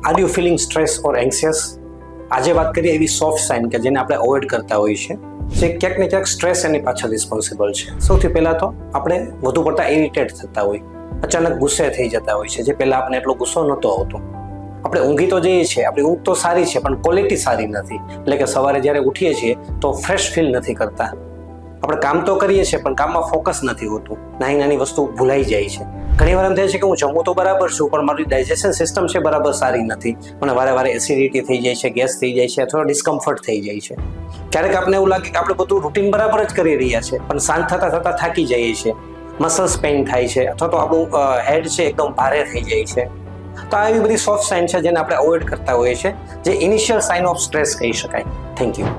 Are you feeling stress ઓર એન્સિયસ? આજે વાત કરીએ એવી સોફ્ટ સાઇન કે જેને આપણે અવોઇડ કરતા હોઈએ છીએ, જે ક્યાંક ને ક્યાંક સ્ટ્રેસ એની પાછળ રિસ્પોન્સિબલ છે. સૌથી પહેલાં તો આપણે વધુ પડતા ઇરિટેટ થતા હોય, અચાનક ગુસ્સે થઈ જતા હોય છે, જે પહેલાં આપણે એટલો ગુસ્સો નહોતો આવતો. આપણે ઊંઘી તો જઈએ છીએ, આપણી ઊંઘ તો સારી છે પણ ક્વોલિટી સારી નથી. એટલે કે સવારે જ્યારે ઉઠીએ છીએ તો ફ્રેશ ફીલ નથી કરતા. આપણે કામ તો કરીએ છીએ પણ કામમાં ફોકસ નથી હોતું, નાની નાની વસ્તુ ભૂલાઈ જાય છે. ઘણી વાર એમ થાય છે કે હું જમું તો બરાબર છું પણ મારી ડાયજેશન સિસ્ટમ છે બરાબર સારી નથી. મને વારે વારે એસિડિટી થઈ જાય છે, ગેસ થઈ જાય છે, અથવા ડિસ્કમ્ફર્ટ થઈ જાય છે. ક્યારેક આપણે એવું લાગે કે આપણે બધું રૂટીન બરાબર જ કરી રહ્યા છે પણ સાંજ થતાં થતાં થાકી જઈએ છીએ, મસલ્સ પેઇન થાય છે, અથવા તો આપણું હેડ છે એકદમ ભારે થઈ જાય છે. તો આ એવી બધી સોફ્ટ સાઇન છે જેને આપણે અવોઇડ કરતા હોઈએ છીએ, જે ઇનિશિયલ સાઇન ઓફ સ્ટ્રેસ કહી શકાય. Thank you.